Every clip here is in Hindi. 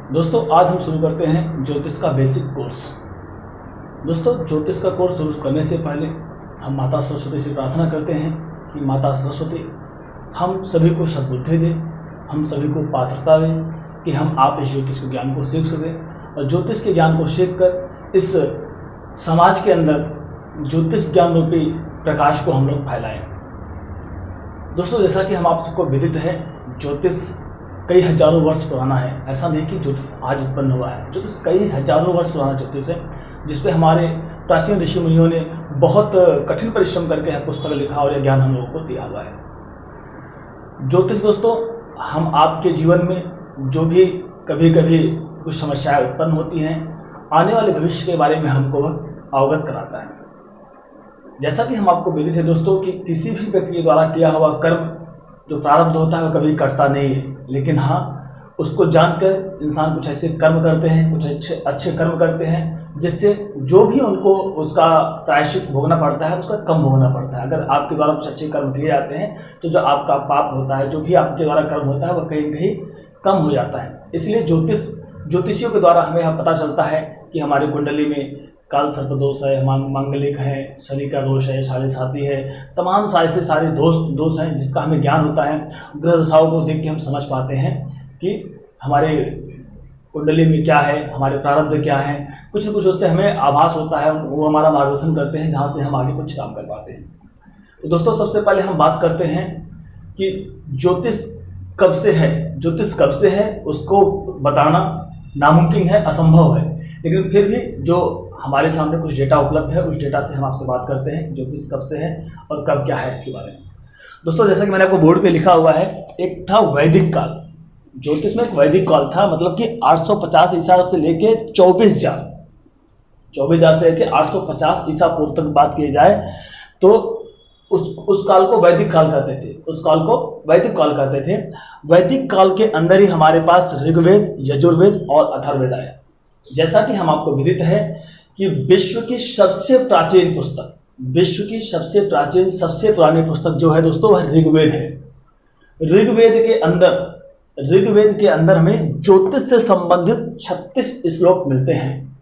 दोस्तों आज हम शुरू करते हैं ज्योतिष का बेसिक कोर्स। दोस्तों ज्योतिष का कोर्स शुरू करने से पहले हम माता सरस्वती से प्रार्थना करते हैं कि माता सरस्वती हम सभी को सद्बुद्धि दें, हम सभी को पात्रता दें कि हम आप इस ज्योतिष के ज्ञान को सीख सकें और ज्योतिष के ज्ञान को सीखकर इस समाज के अंदर ज्योतिष ज्ञान रूपी प्रकाश को हम लोग फैलाएं। दोस्तों जैसा कि हम आप सबको विदित है, ज्योतिष कई हजारों वर्ष पुराना है। ऐसा नहीं कि ज्योतिष आज उत्पन्न हुआ है, ज्योतिष कई हजारों वर्ष पुराना ज्योतिष है, जिसपे हमारे प्राचीन ऋषि मुनियों ने बहुत कठिन परिश्रम करके पुस्तक लिखा और यह ज्ञान हम लोगों को दिया हुआ है। ज्योतिष दोस्तों हम आपके जीवन में जो भी कभी कभी कुछ समस्याएं उत्पन्न होती हैं, आने वाले भविष्य के बारे में हमको अवगत कराता है। जैसा कि हम आपको विदित है दोस्तों कि किसी भी व्यक्ति द्वारा किया हुआ कर्म जो प्रारब्ध होता है वह कभी कटता नहीं है, लेकिन हाँ उसको जानकर इंसान कुछ ऐसे कर्म करते हैं, कुछ अच्छे कर्म करते हैं, जिससे जो भी उनको उसका प्रायश्चित भोगना पड़ता है उसका कम भोगना पड़ता है। अगर आपके द्वारा कुछ अच्छे कर्म किए जाते हैं तो जो आपका पाप होता है, जो भी आपके द्वारा कर्म होता है वह कहीं कहीं कम हो जाता है। इसलिए ज्योतिषियों के द्वारा हमें यह पता चलता है कि हमारी कुंडली में काल सर्प दोष है, मांगलिक है, शनि का दोष है, साढ़े साथी है, तमाम ऐसे सारे दोष हैं जिसका हमें ज्ञान होता है। ग्रह दशाओं को देख के हम समझ पाते हैं कि हमारे कुंडली में क्या है, हमारे प्रारब्ध क्या है, कुछ न कुछ उससे हमें आभास होता है, वो हमारा मार्गदर्शन करते हैं जहाँ से हम आगे कुछ काम कर पाते हैं। तो दोस्तों सबसे पहले हम बात करते हैं कि ज्योतिष कब से है। ज्योतिष कब से है उसको बताना नामुमकिन है, असंभव है, लेकिन फिर भी जो हमारे सामने कुछ डेटा उपलब्ध है उस डेटा से हम आपसे बात करते हैं ज्योतिष कब से है और कब क्या है इसके बारे में। दोस्तों जैसा कि मैंने आपको बोर्ड पे लिखा हुआ है, एक था वैदिक काल। ज्योतिष में एक वैदिक काल था, मतलब कि 850 ईसा से लेके 24,000 से लेके 850 ईसा पूर्व तक बात की जाए तो उस काल को वैदिक काल कहते थे। उस काल को वैदिक काल कहते थे। वैदिक काल के अंदर ही हमारे पास ऋग्वेद, यजुर्वेद और अथर्ववेद आया। जैसा कि हम आपको विदित है कि विश्व की सबसे प्राचीन पुस्तक, विश्व की सबसे प्राचीन सबसे पुरानी पुस्तक जो है दोस्तों वह ऋग्वेद है। ऋग्वेद के अंदर हमें ज्योतिष से संबंधित 36 श्लोक मिलते हैं।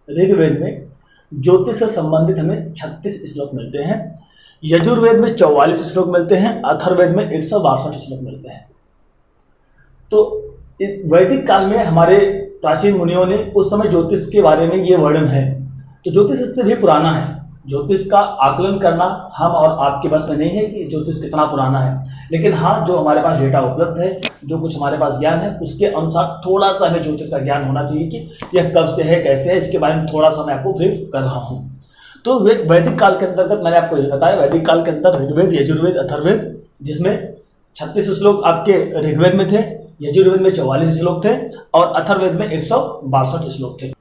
ऋग्वेद में ज्योतिष से संबंधित हमें 36 श्लोक मिलते हैं। यजुर्वेद में 44 श्लोक मिलते हैं, अथर्ववेद में 162 श्लोक मिलते हैं। तो इस वैदिक काल में हमारे प्राचीन मुनियों ने उस समय ज्योतिष के बारे में ये वर्णन है। तो ज्योतिष इससे भी पुराना है। ज्योतिष का आकलन करना हम और आपके बस में नहीं है कि ज्योतिष कितना पुराना है, लेकिन हाँ जो हमारे पास डेटा उपलब्ध है, जो कुछ हमारे पास ज्ञान है, उसके अनुसार थोड़ा सा हमें ज्योतिष का ज्ञान होना चाहिए कि यह कब से है, कैसे है, इसके बारे में थोड़ा सा मैं आपको ब्रीफ कर रहा हूँ। तो वैदिक काल के अंतर्गत मैंने आपको ये बताया, वैदिक काल के अंदर ऋग्वेद, यजुर्वेद, अथर्ववेद, जिसमें 36 श्लोक आपके ऋग्वेद में थे, यजुर्वेद में 44 श्लोक थे और अथर्ववेद में 162 श्लोक थे।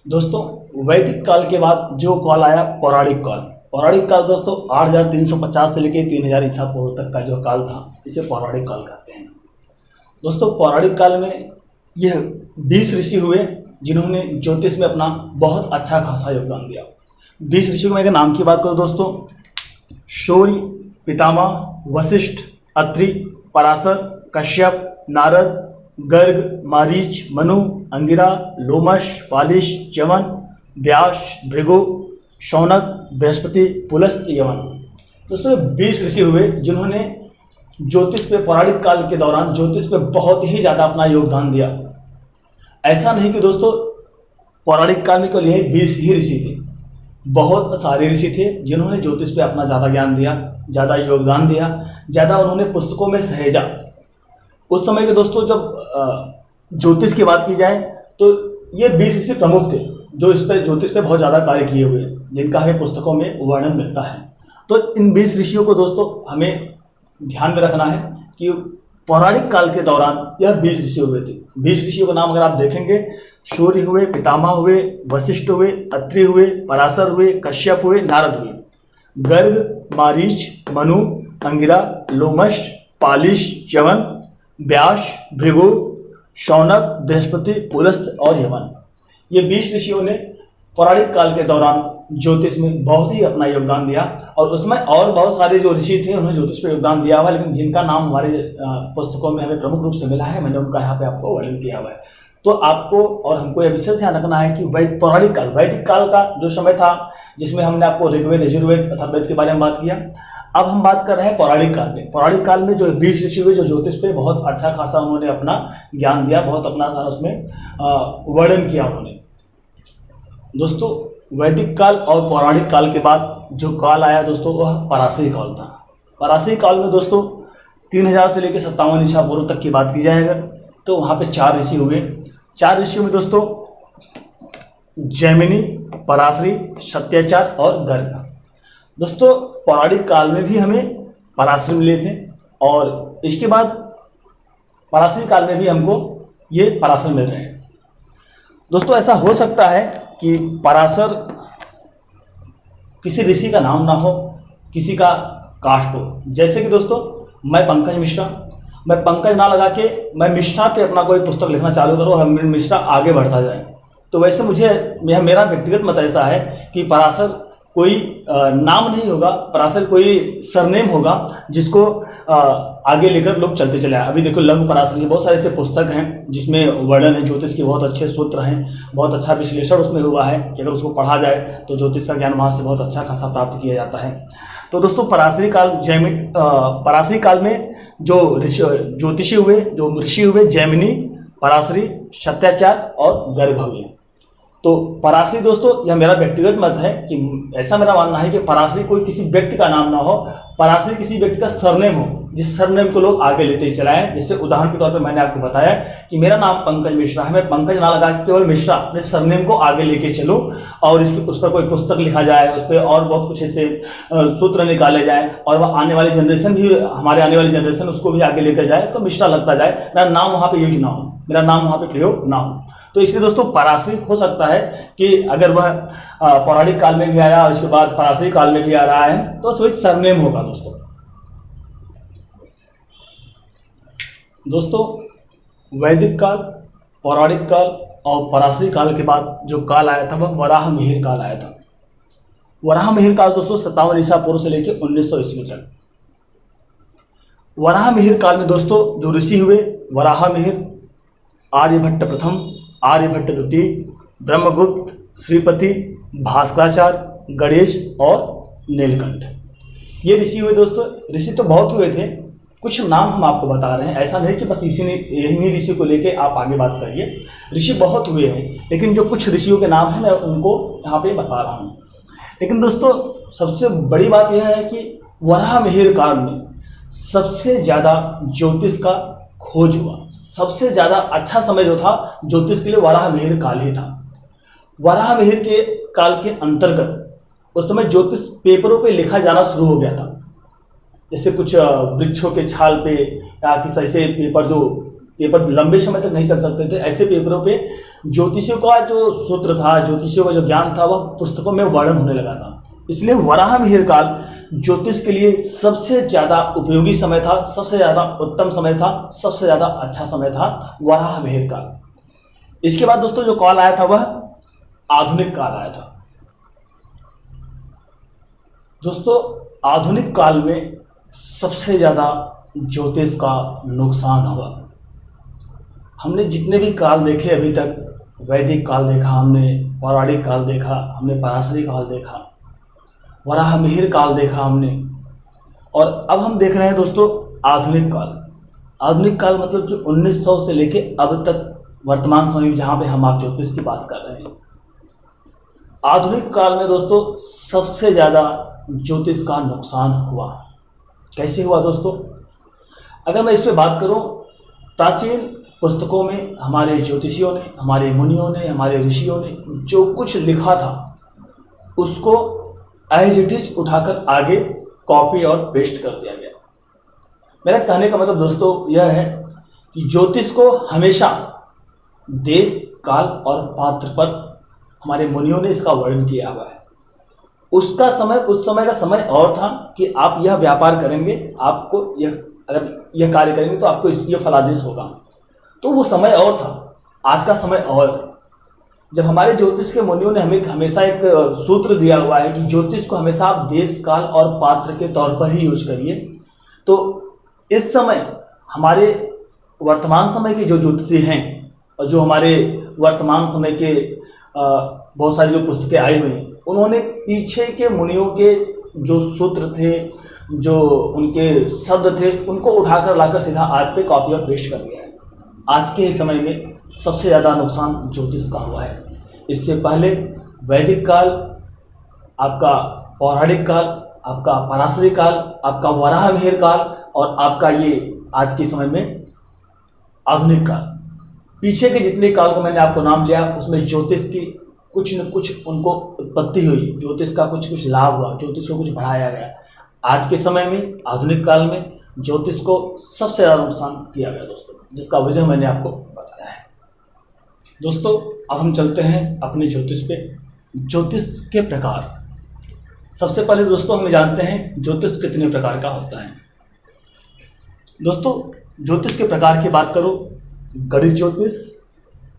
दोस्तों वैदिक काल के बाद जो काल आया पौराणिक काल। पौराणिक काल दोस्तों 8350 से लेकर 3000 ईसा पूर्व तक का जो काल था इसे पौराणिक काल कहते हैं। दोस्तों पौराणिक काल में यह 20 ऋषि हुए जिन्होंने ज्योतिष में अपना बहुत अच्छा खासा योगदान दिया। 20 ऋषियों में नाम की बात करो दोस्तों, शौर्य, पितामह, वशिष्ठ, अत्रि, पराशर, कश्यप, नारद, गर्ग, मारीच, मनु, अंगिरा, लोमश, पालिश, च्यवन, व्यास, भृगु, शौनक, बृहस्पति, पुलस्त, यवन। दोस्तों 20 ऋषि हुए जिन्होंने ज्योतिष पे पौराणिक काल के दौरान ज्योतिष पे बहुत ही ज़्यादा अपना योगदान दिया। ऐसा नहीं कि दोस्तों पौराणिक काल में केवल यही 20 ही ऋषि थे, बहुत सारे ऋषि थे जिन्होंने ज्योतिष पे अपना ज़्यादा ज्ञान दिया, ज़्यादा योगदान दिया, ज़्यादा उन्होंने पुस्तकों में सहेजा। उस समय के दोस्तों जब ज्योतिष की बात की जाए तो ये 20 ऋषि प्रमुख थे जो इस पर ज्योतिष पे बहुत ज़्यादा कार्य किए हुए, जिनका हमें पुस्तकों में वर्णन मिलता है। तो इन 20 ऋषियों को दोस्तों हमें ध्यान में रखना है कि पौराणिक काल के दौरान यह 20 ऋषि हुए थे। 20 ऋषियों का नाम अगर आप देखेंगे, शौर्य हुए, पितामह हुए, वशिष्ठ हुए, अत्रि हुए, पराशर हुए, कश्यप हुए, नारद हुए, गर्ग, मारीच, मनु, अंगिरा, लोमश, पालिश, च्यवन, व्यास, भृगु, शौनक, बृहस्पति, पुलस्त और यवन। ये 20 ऋषियों ने पौराणिक काल के दौरान ज्योतिष में बहुत ही अपना योगदान दिया, और उसमें और बहुत सारे जो ऋषि थे उन्होंने ज्योतिष पे योगदान दिया हुआ है, लेकिन जिनका नाम हमारे पुस्तकों में हमें प्रमुख रूप से मिला है, मैंने उनका यहाँ पे आपको वर्णन किया हुआ है। तो आपको और हमको यह विशेष ध्यान रखना है कि वैदिक काल का जो समय था, जिसमें हमने आपको ऋग्वेद, यजुर्वेद तथा वेद के बारे में बात किया। अब हम बात कर रहे हैं पौराणिक काल में। पौराणिक काल में जो 20 ऋषि हुए जो ज्योतिष पे बहुत अच्छा खासा उन्होंने अपना ज्ञान दिया, बहुत अपना सारा उसमें वर्णन किया उन्होंने। दोस्तों, वैदिक काल और पौराणिक काल के बाद जो काल आया दोस्तों, वह पराशरी काल था। पराशरी काल में दोस्तों 3000 से लेकर 57 ईसा पूर्व तक की बात की जाए अगर, तो वहाँ पे 4 ऋषि हुए। 4 ऋषियों में दोस्तों जैमिनी, पराशरी, सत्याचार और गर्ग। दोस्तों, पौराणिक काल में भी हमें पराशरी मिले थे, और इसके बाद पराशरी काल में भी हमको ये पराशर मिल रहे हैं। दोस्तों, ऐसा हो सकता है कि पराशर किसी ऋषि का नाम ना हो, किसी का कास्ट हो। जैसे कि दोस्तों, मैं पंकज मिश्रा, मैं पंकज ना लगा के मैं मिश्रा पे अपना कोई पुस्तक लिखना चालू करूँ और मिश्रा आगे बढ़ता जाए, तो वैसे मेरा व्यक्तिगत मत ऐसा है कि पराशर कोई नाम नहीं होगा, पराशर कोई सरनेम होगा जिसको आगे लेकर लोग चलते चले आए। अभी देखो, लघु पराशर की बहुत सारे ऐसे पुस्तक हैं जिसमें वर्णन है ज्योतिष के, बहुत अच्छे सूत्र हैं, बहुत अच्छा विश्लेषण उसमें हुआ है कि अगर उसको पढ़ा जाए तो ज्योतिष का ज्ञान वहाँ से बहुत अच्छा खासा प्राप्त किया जाता है। तो दोस्तों, पराशरी काल में जो ज्योतिषी हुए, जो ऋषि हुए, जैमिनी, पराशरी, सत्याचार और गर्ग हुए। तो पराशरी दोस्तों, यह मेरा व्यक्तिगत मत है कि ऐसा मेरा मानना है कि पराशरी कोई किसी व्यक्ति का नाम ना हो, पराशरी किसी व्यक्ति का सरनेम हो, जिस सरनेम को लोग आगे लेते ही चलाएं। जैसे उदाहरण के तौर पे मैंने आपको बताया कि मेरा नाम पंकज मिश्रा है, मैं पंकज ना लगा के केवल मिश्रा अपने सरनेम को आगे लेके चलूं, और उस पर कोई पुस्तक लिखा जाए, उस पर और बहुत कुछ ऐसे सूत्र निकाले जाए, और वह आने वाली जनरेशन भी, हमारे आने वाली जनरेशन उसको भी आगे लेकर जाए, तो मिश्रा लगता जाए, मेरा नाम वहाँ पे यूज ना हो, मेरा नाम वहाँ पे प्रयोग ना हो। तो इसलिए दोस्तों, पराशरी हो सकता है कि अगर वह पौराणिक काल में भी आया और इसके बाद पराशरी काल में भी आ रहा है, तो वही सरनेम होगा दोस्तों, वैदिक काल, पौराणिक काल और पराशरी काल के बाद जो काल आया था वह वराह मिहिर काल आया था। वराह मिहिर काल दोस्तों 57 ईसा पूर्व से लेकर 1900 ईस्वी तक। वराह मिहिर काल में दोस्तों जो ऋषि हुए, वराह मिहिर, आर्यभट्ट प्रथम, आर्यभट्ट द्वितीय, ब्रह्मगुप्त, श्रीपति, भास्कराचार्य, गणेश और नीलकंठ, ये ऋषि हुए दोस्तों। ऋषि तो बहुत हुए थे, कुछ नाम हम आपको बता रहे हैं, ऐसा नहीं कि बस यही ऋषि को लेके आप आगे बात करिए। ऋषि बहुत हुए हैं, लेकिन जो कुछ ऋषियों के नाम हैं मैं उनको यहाँ पे बता रहा हूँ। लेकिन दोस्तों, सबसे बड़ी बात यह है कि वराह मिहिर काल में सबसे ज़्यादा ज्योतिष का खोज हुआ। सबसे ज़्यादा अच्छा समय जो था ज्योतिष के लिए वराह मिहिर काल ही था। वराह मिहिर के काल के अंतर्गत उस समय ज्योतिष पेपरों पे लिखा जाना शुरू हो गया था। जैसे कुछ वृक्षों के छाल पे या किसी ऐसे पेपर लंबे समय तक नहीं चल सकते थे, ऐसे पेपरों पे ज्योतिषियों का जो सूत्र था, ज्योतिषियों का जो ज्ञान था, वह पुस्तकों में वर्णन होने लगा था। इसलिए वराह मिहिर काल ज्योतिष के लिए सबसे ज़्यादा उपयोगी समय था, सबसे ज़्यादा उत्तम समय था, सबसे ज़्यादा अच्छा समय था वराह मिहिर काल। इसके बाद दोस्तों जो काल आया था वह आधुनिक काल आया था। दोस्तों, आधुनिक काल में सबसे ज़्यादा ज्योतिष का नुकसान हुआ। हमने जितने भी काल देखे अभी तक, वैदिक काल देखा हमने, पौराणिक काल देखा हमने, पराशरी काल देखा, वराह मिहिर काल देखा हमने, और अब हम देख रहे हैं दोस्तों आधुनिक काल। आधुनिक काल मतलब कि 1900 से लेके अब तक वर्तमान समय में जहाँ पे हम आप ज्योतिष की बात कर रहे हैं। आधुनिक काल में दोस्तों सबसे ज़्यादा ज्योतिष का नुकसान हुआ। कैसे हुआ दोस्तों? अगर मैं इस पर बात करूं, प्राचीन पुस्तकों में हमारे ज्योतिषियों ने, हमारे मुनियों ने, हमारे ऋषियों ने जो कुछ लिखा था उसको एज इट इज उठाकर आगे कॉपी और पेस्ट कर दिया गया। मेरा कहने का मतलब दोस्तों यह है कि ज्योतिष को हमेशा देश, काल और पात्र पर हमारे मुनियों ने इसका वर्णन किया हुआ है। उसका समय, उस समय का समय और था कि आप यह व्यापार करेंगे, आपको अगर यह कार्य करेंगे तो आपको ये फलादेश होगा, तो वो समय और था। आज का समय और है। जब हमारे ज्योतिष के मुनियों ने हमें हमेशा एक सूत्र दिया हुआ है कि ज्योतिष को हमेशा आप देश काल और पात्र के तौर पर ही यूज करिए, तो इस समय हमारे वर्तमान समय के जो ज्योतिषी हैं और जो हमारे वर्तमान समय के बहुत सारी जो पुस्तकें आई हुई हैं, उन्होंने पीछे के मुनियों के जो सूत्र थे, जो उनके शब्द थे, उनको उठाकर लाकर सीधा आज पे कॉपी और पेस्ट कर दिया है। आज के समय में सबसे ज़्यादा नुकसान ज्योतिष का हुआ है। इससे पहले वैदिक काल, आपका पौराणिक काल, आपका पराशरी काल, आपका वराहमिहिर काल और आपका ये आज के समय में आधुनिक काल, पीछे के जितने काल को मैंने आपको नाम लिया, उसमें ज्योतिष की कुछ न कुछ उनको उत्पत्ति हुई, ज्योतिष का कुछ कुछ लाभ हुआ, ज्योतिष को कुछ बढ़ाया गया। आज के समय में आधुनिक काल में ज्योतिष को सबसे ज़्यादा नुकसान किया गया दोस्तों, जिसका वजह मैंने आपको बताया है। दोस्तों अब हम चलते हैं अपने ज्योतिष पे। ज्योतिष के प्रकार, सबसे पहले दोस्तों हमें जानते हैं ज्योतिष कितने प्रकार का होता है। दोस्तों ज्योतिष के प्रकार की बात करो, गणित ज्योतिष,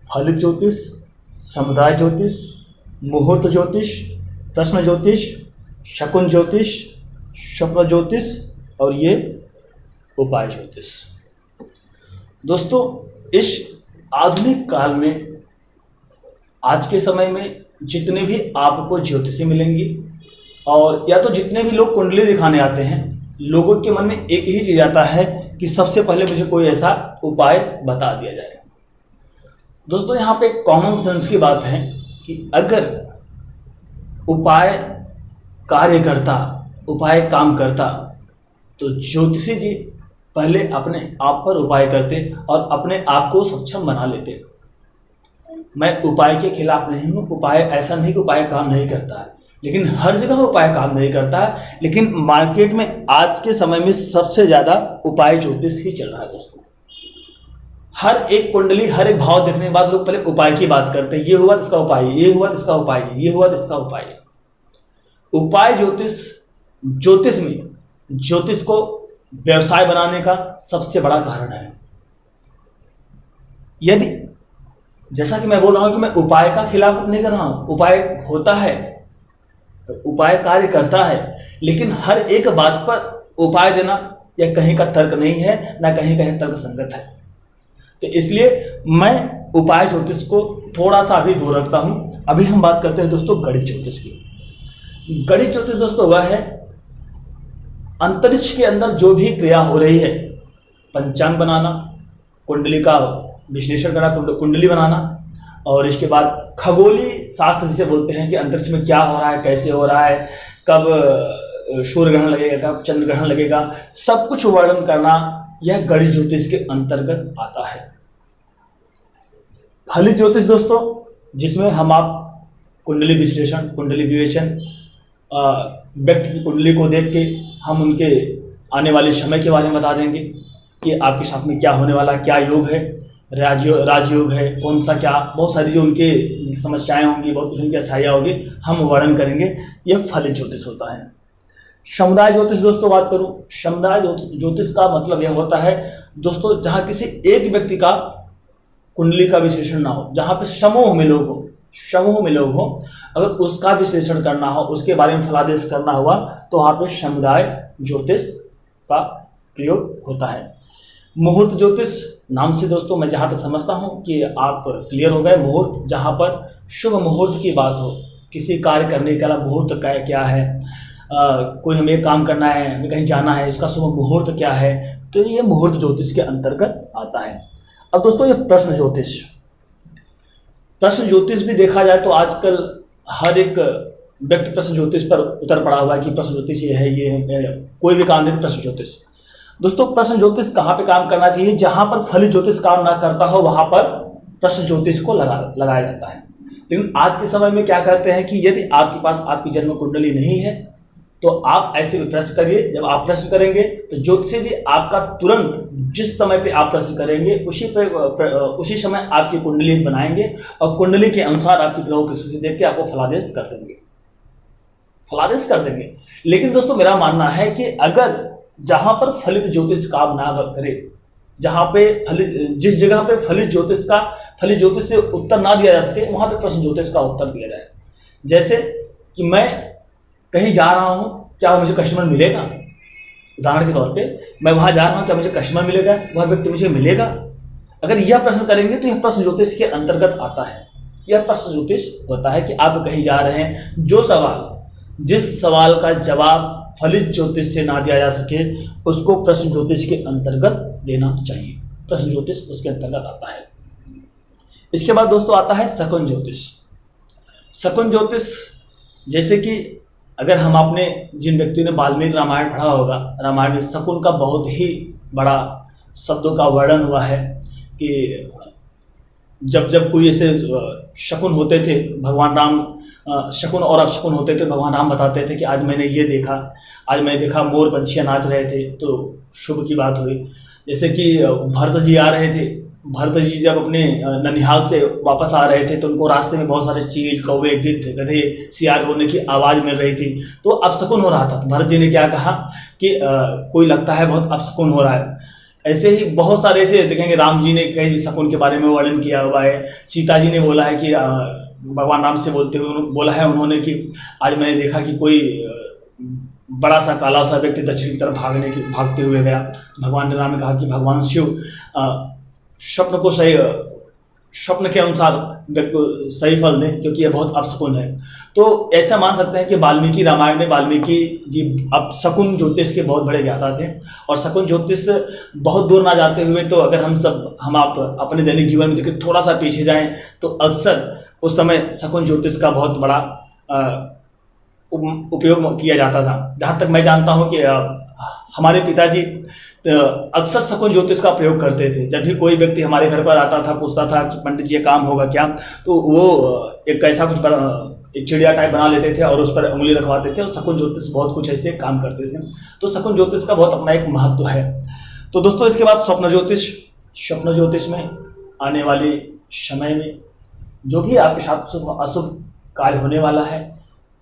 फलित ज्योतिष, समुदाय ज्योतिष, मुहूर्त ज्योतिष, प्रश्न ज्योतिष, शकुन ज्योतिष, स्वप्न ज्योतिष और ये उपाय ज्योतिष। दोस्तों इस आधुनिक काल में, आज के समय में जितने भी आपको ज्योतिषी मिलेंगे, और या तो जितने भी लोग कुंडली दिखाने आते हैं, लोगों के मन में एक ही चीज आता है कि सबसे पहले मुझे कोई ऐसा उपाय बता दिया जाए। दोस्तों यहाँ पे कॉमन सेंस की बात है कि अगर उपाय कार्य करता, उपाय काम करता, तो ज्योतिषी जी पहले अपने आप पर उपाय करते और अपने आप को सक्षम बना लेते। मैं उपाय के खिलाफ नहीं हूँ, उपाय ऐसा नहीं कि उपाय काम नहीं करता है, लेकिन हर जगह उपाय काम नहीं करता है। लेकिन मार्केट में आज के समय में सबसे ज़्यादा उपाय ज्योतिष ही चल रहा है दोस्तों। हर एक कुंडली, हर एक भाव देखने के बाद लोग पहले उपाय की बात करते हैं, ये हुआ इसका उपाय, ये हुआ इसका उपाय, ये हुआ इसका उपाय। उपाय ज्योतिष, ज्योतिष में ज्योतिष को व्यवसाय बनाने का सबसे बड़ा कारण है। यदि जैसा कि मैं बोल रहा हूं कि मैं उपाय का खिलाफ नहीं कर रहा हूं, उपाय होता है, उपाय कार्य करता है, लेकिन हर एक बात पर उपाय देना यह कहीं का तर्क नहीं है, ना कहीं का तर्क संगत है। तो इसलिए मैं उपाय ज्योतिष को थोड़ा सा अभी दूर रखता हूं। अभी हम बात करते हैं दोस्तों गणित ज्योतिष की। गणित ज्योतिष दोस्तों वह है अंतरिक्ष के अंदर जो भी क्रिया हो रही है, पंचांग बनाना, कुंडली का विश्लेषण करना, कुंडली बनाना, और इसके बाद खगोलीय शास्त्र जिसे बोलते हैं कि अंतरिक्ष में क्या हो रहा है, कैसे हो रहा है, कब सूर्य ग्रहण लगेगा, कब चंद्र ग्रहण लगेगा, सब कुछ वर्णन करना, यह गणित ज्योतिष के अंतर्गत आता है। फलित ज्योतिष दोस्तों, जिसमें हम आप कुंडली विश्लेषण, कुंडली विवेचन, व्यक्ति की कुंडली को देख के हम उनके आने वाले समय के बारे में बता देंगे कि आपके साथ में क्या होने वाला, क्या योग है, राजयोग है, कौन सा, क्या, बहुत सारी जो उनके समस्याएं होंगी, बहुत कुछ उनकी अच्छाइयाँ होगी, हम वर्णन करेंगे। यह फलित ज्योतिष होता है। समुदाय ज्योतिष दोस्तों बात करूं, समुदाय ज्योतिष का मतलब यह होता है दोस्तों, जहां किसी एक व्यक्ति का कुंडली का विश्लेषण ना हो, जहां पे समूह में लोग हो, अगर उसका विश्लेषण करना हो, उसके बारे में फलादेश करना हुआ, तो वहां पे समुदाय ज्योतिष का प्रयोग होता है। मुहूर्त ज्योतिष नाम से दोस्तों मैं जहां तक समझता हूं कि आप क्लियर हो गए। मुहूर्त, जहां पर शुभ मुहूर्त की बात हो, किसी कार्य करने का मुहूर्त क्या है, कोई हमें काम करना है, हमें कहीं जाना है, इसका शुभ मुहूर्त क्या है, तो ये मुहूर्त ज्योतिष के अंतर्गत आता है। अब दोस्तों ये प्रश्न ज्योतिष, प्रश्न ज्योतिष भी देखा जाए तो आजकल हर एक व्यक्ति प्रश्न ज्योतिष पर उतर पड़ा हुआ है कि प्रश्न ज्योतिष ये है, ये है, कोई भी काम नहीं प्रश्न ज्योतिष। दोस्तों प्रश्न ज्योतिष कहाँ पे काम करना चाहिए? जहां पर फलित ज्योतिष काम ना करता हो वहां पर प्रश्न ज्योतिष को लगाया जाता है। लेकिन आज के समय में क्या करते हैं कि यदि आपके पास आपकी जन्म कुंडली नहीं है तो आप ऐसे भी प्रश्न करिए। जब आप प्रश्न करेंगे तो ज्योतिषी जी आपका तुरंत जिस समय पे आप प्रश्न करेंगे उसी समय आपकी कुंडली बनाएंगे और कुंडली के अनुसार आपकी ग्रहों की स्थिति देख के आपको फलादेश कर देंगे। लेकिन दोस्तों मेरा मानना है कि अगर जहां पर फलित ज्योतिष काम ना करे, जिस जगह पे फलित ज्योतिष का फलित ज्योतिष से उत्तर ना दिया जा सके, वहां पे प्रश्न ज्योतिष का उत्तर दिया जाए। जैसे कि मैं कहीं जा रहा हूं, क्या मुझे कस्टमर मिलेगा? उदाहरण के तौर पे मैं वहां जा रहा हूं, क्या मुझे कस्टमर मिलेगा? वह व्यक्ति मुझे मिलेगा? अगर यह प्रश्न करेंगे तो यह प्रश्न ज्योतिष के अंतर्गत आता है। यह प्रश्न ज्योतिष होता है कि आप कहीं जा रहे हैं, जो सवाल, जिस सवाल का जवाब फलित ज्योतिष से ना दिया जा सके, उसको प्रश्न ज्योतिष के अंतर्गत देना चाहिए। प्रश्न ज्योतिष उसके अंतर्गत आता है। इसके बाद दोस्तों आता है शकुन ज्योतिष। शकुन ज्योतिष, जैसे कि अगर हम आपने, जिन व्यक्तियों ने वाल्मीकि रामायण पढ़ा होगा, रामायण में शकुन का बहुत ही बड़ा शब्दों का वर्णन हुआ है कि जब जब कोई ऐसे शकुन होते थे, भगवान राम, शकुन और अपशकुन होते थे, भगवान राम बताते थे कि आज मैंने ये देखा, आज मैंने देखा मोर पंछियाँ नाच रहे थे, तो शुभ की बात हुई। जैसे कि भरत जी आ रहे थे, भरत जी जब अपने ननिहाल से वापस आ रहे थे तो उनको रास्ते में बहुत सारे चील, कौवे, गिद्ध, गधे, सियार होने की आवाज़ मिल रही थी, तो अपशकुन हो रहा था। तो भरत जी ने क्या कहा कि कोई लगता है बहुत अपशकुन हो रहा है। ऐसे ही बहुत सारे ऐसे देखेंगे, राम जी ने कई शकुन के बारे में वर्णन किया हुआ है। सीता जी ने बोला है कि भगवान राम से बोलते हुए बोला है उन्होंने कि आज मैंने देखा कि कोई बड़ा सा काला सा व्यक्ति दक्षिण की तरफ भागते हुए गया। भगवान ने राम ने कहा कि भगवान शिव स्वप्न के अनुसार व्यक्ति को सही फल दें, क्योंकि यह बहुत अपशकुन है। तो ऐसा मान सकते हैं कि वाल्मीकि रामायण में वाल्मीकि जी अपशकुन ज्योतिष के बहुत बड़े ज्ञाता थे। और शकुन ज्योतिष बहुत दूर ना जाते हुए, तो अगर हम आप अपने दैनिक जीवन में देखिए, थोड़ा सा पीछे जाएं तो अक्सर उस समय शकुन ज्योतिष का बहुत बड़ा उपयोग किया जाता था। जहाँ तक मैं जानता हूँ कि हमारे पिताजी अक्सर शकुन ज्योतिष का प्रयोग करते थे। जब भी कोई व्यक्ति हमारे घर पर आता था, पूछता था कि पंडित जी ये काम होगा क्या, तो वो एक ऐसा कुछ एक चिड़िया टाइप बना लेते थे और उस पर उंगली रखवाते थे, और शकुन ज्योतिष बहुत कुछ ऐसे काम करते थे। तो शकुन ज्योतिष का बहुत अपना एक महत्व है। तो दोस्तों इसके बाद स्वप्न ज्योतिष। स्वप्न ज्योतिष में आने वाले समय में जो भी आपके साथ शुभ अशुभ कार्य होने वाला है,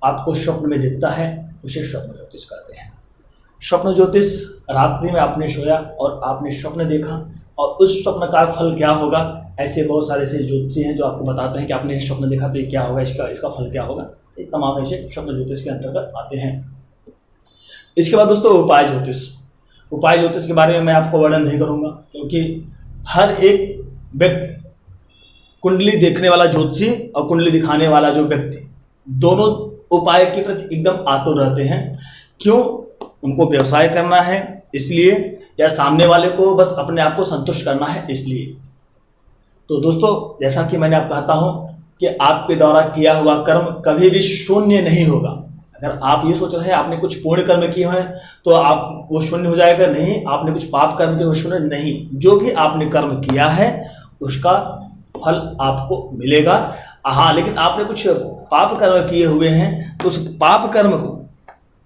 आपको स्वप्न में दिखता है, उसे स्वप्न ज्योतिष कहते हैं। स्वप्न ज्योतिष, रात्रि में आपने सोया और आपने स्वप्न देखा और उस स्वप्न का फल क्या होगा, ऐसे बहुत सारे ऐसे ज्योतिषी हैं जो आपको बताते हैं कि आपने स्वप्न देखा तो ये क्या होगा, इसका फल क्या होगा। इस तमाम ऐसे स्वप्न ज्योतिष के अंतर्गत आते हैं। इसके बाद दोस्तों उपाय ज्योतिष। उपाय ज्योतिष के बारे में मैं आपको वर्णन नहीं करूंगा, क्योंकि हर एक व्यक्ति, कुंडली देखने वाला ज्योतिषी और कुंडली दिखाने वाला जो व्यक्ति, दोनों उपाय के प्रति एकदम आतुर रहते हैं। क्यों? उनको व्यवसाय करना है इसलिए, या सामने वाले को बस अपने आप को संतुष्ट करना है इसलिए। तो दोस्तों जैसा कि मैंने आप कहता हूं कि आपके द्वारा किया हुआ कर्म कभी भी शून्य नहीं होगा। अगर आप ये सोच रहे हैं आपने कुछ पुण्य कर्म किए हैं तो आप वो शून्य हो जाएगा, नहीं। आपने कुछ पाप कर्म किए, वो शून्य नहीं। जो भी आपने कर्म किया है उसका फल आपको मिलेगा। हाँ, लेकिन आपने कुछ पाप कर्म किए हुए हैं तो उस पाप कर्म को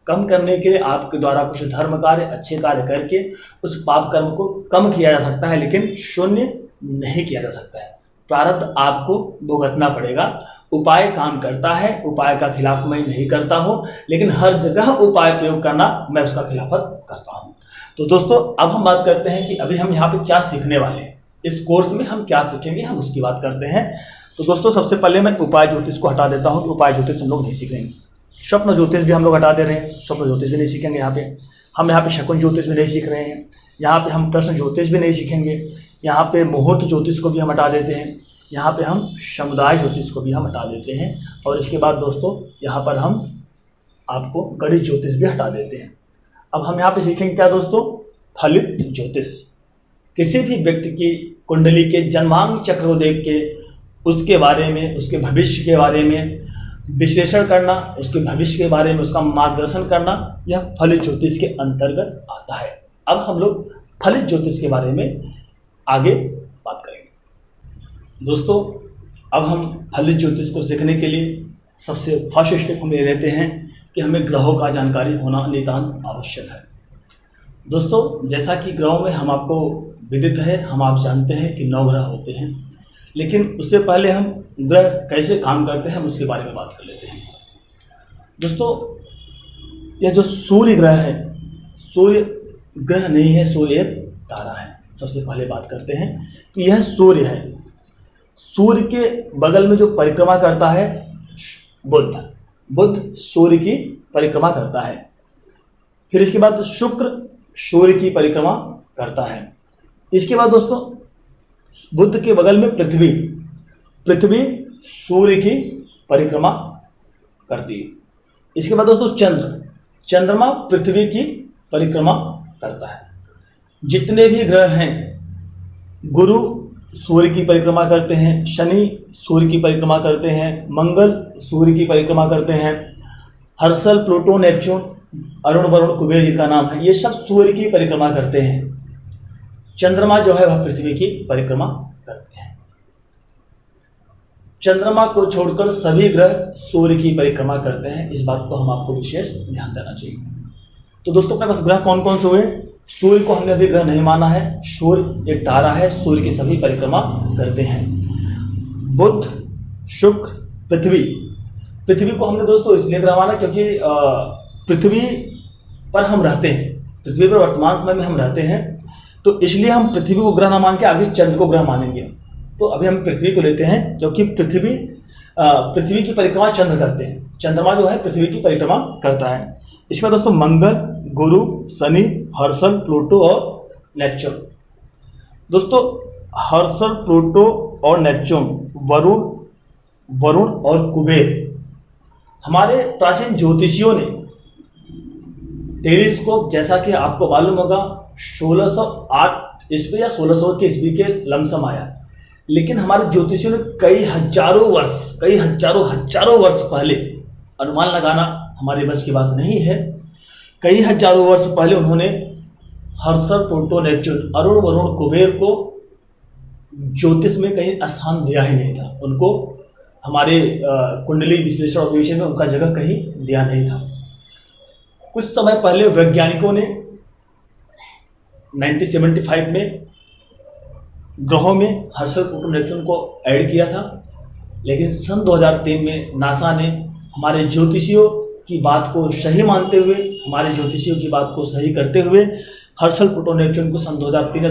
कम करने के लिए आपके द्वारा कुछ धर्म कार्य, अच्छे कार्य करके उस पाप कर्म को कम किया जा सकता है, लेकिन शून्य नहीं किया जा सकता है। प्रारब्ध आपको भुगतना पड़ेगा। उपाय काम करता है, उपाय का खिलाफ मैं नहीं करता हूं, लेकिन हर जगह उपाय प्रयोग करना मैं उसका खिलाफत करता हूं। तो दोस्तों अब हम बात करते हैं कि अभी हम यहाँ पे क्या सीखने वाले हैं, इस कोर्स में हम क्या सीखेंगे, हम उसकी बात करते हैं। तो दोस्तों सबसे पहले मैं उपाय ज्योतिष को हटा देता हूँ कि उपाय ज्योतिष हम लोग नहीं सीखेंगे। स्वप्न ज्योतिष भी हम लोग हटा दे रहे हैं, स्वप्न ज्योतिष भी नहीं सीखेंगे। यहाँ पे हम शकुन ज्योतिष भी नहीं सीख रहे हैं। यहाँ पे हम प्रश्न ज्योतिष भी नहीं सीखेंगे। यहाँ पे मुहूर्त ज्योतिष को भी हम हटा देते हैं। यहाँ पे हम समुदाय ज्योतिष को भी हम हटा देते हैं। और इसके बाद दोस्तों यहाँ पर हम आपको गणित ज्योतिष भी हटा देते हैं। अब हम यहाँ पे सीखेंगे क्या दोस्तों? फलित ज्योतिष। किसी भी व्यक्ति की कुंडली के जन्मांग चक्र को देख के उसके बारे में, उसके भविष्य के बारे में विश्लेषण करना, उसके भविष्य के बारे में उसका मार्गदर्शन करना, यह फलित ज्योतिष के अंतर्गत आता है। अब हम लोग फलित ज्योतिष के बारे में आगे बात करेंगे। दोस्तों अब हम फलित ज्योतिष को सीखने के लिए सबसे फर्स्ट स्टेप हम ये लेते हैं कि हमें ग्रहों का जानकारी होना नितांत आवश्यक है। दोस्तों जैसा कि ग्रहों में हम आपको विदित है, हम आप जानते हैं कि 9 ग्रह होते हैं, लेकिन उससे पहले हम ग्रह कैसे काम करते हैं उसके बारे में बात कर लेते हैं। दोस्तों यह जो सूर्य ग्रह है, सूर्य ग्रह नहीं है, सूर्य एक तारा है। सबसे पहले बात करते हैं कि यह सूर्य है। सूर्य के बगल में जो परिक्रमा करता है बुध सूर्य की परिक्रमा करता है। फिर इसके बाद शुक्र सूर्य की परिक्रमा करता है। इसके बाद दोस्तों बुध के बगल में पृथ्वी सूर्य की परिक्रमा करती है। इसके बाद दोस्तों चंद्रमा पृथ्वी की परिक्रमा करता है। जितने भी ग्रह हैं, गुरु सूर्य की परिक्रमा करते हैं, शनि सूर्य की परिक्रमा करते हैं, मंगल सूर्य की परिक्रमा करते हैं, हर्षल, प्लूटो, नेपच्यून, अरुण, वरुण, कुबेर जी का नाम है, ये सब सूर्य की परिक्रमा करते हैं। चंद्रमा जो है वह पृथ्वी की परिक्रमा करते हैं। चंद्रमा को छोड़कर सभी ग्रह सूर्य की परिक्रमा करते हैं। इस बात को हम आपको विशेष ध्यान देना चाहिए। तो दोस्तों अपने पास ग्रह कौन कौन से हुए? सूर्य को हमने अभी ग्रह नहीं माना है, सूर्य एक तारा है, सूर्य की सभी परिक्रमा करते हैं। बुध, शुक्र, पृथ्वी को हमने दोस्तों इसलिए ग्रह माना क्योंकि पृथ्वी पर हम रहते हैं, पृथ्वी पर वर्तमान समय में हम रहते हैं, तो इसलिए हम पृथ्वी को ग्रह न मान के आगे चंद्र को ग्रह मानेंगे। तो अभी हम पृथ्वी को लेते हैं क्योंकि पृथ्वी की परिक्रमा चंद्र करते हैं, चंद्रमा जो है पृथ्वी की परिक्रमा करता है। इसके बाद दोस्तों मंगल, गुरु, शनि, हर्षल, प्लूटो और नेपच्यून। दोस्तों हर्षल, प्लूटो और नेपच्यून, वरुण और कुबेर, हमारे प्राचीन ज्योतिषियों ने टेलीस्कोप, जैसा कि आपको मालूम होगा 1608 ईस्वी या 1600 के ईस्वी के लमसम आया, लेकिन हमारे ज्योतिषियों ने कई हजारों वर्ष पहले, अनुमान लगाना हमारे बस की बात नहीं है, कई हजारों वर्ष पहले उन्होंने हर्षल, प्लूटो, नेपच्यून, अरुण, वरुण, कुबेर को ज्योतिष में कहीं स्थान दिया ही नहीं था। उनको हमारे कुंडली विश्लेषण और विषय में उनका जगह कहीं दिया नहीं था। कुछ समय पहले वैज्ञानिकों ने 1975 में ग्रहों में हर्षल, प्लूटो, नेपच्यून को ऐड किया था, लेकिन सन 2003 में नासा ने हमारे ज्योतिषियों की बात को सही मानते हुए, हमारे ज्योतिषियों की बात को सही करते हुए हर्षल, प्लूटो, नेपच्यून को सन 2003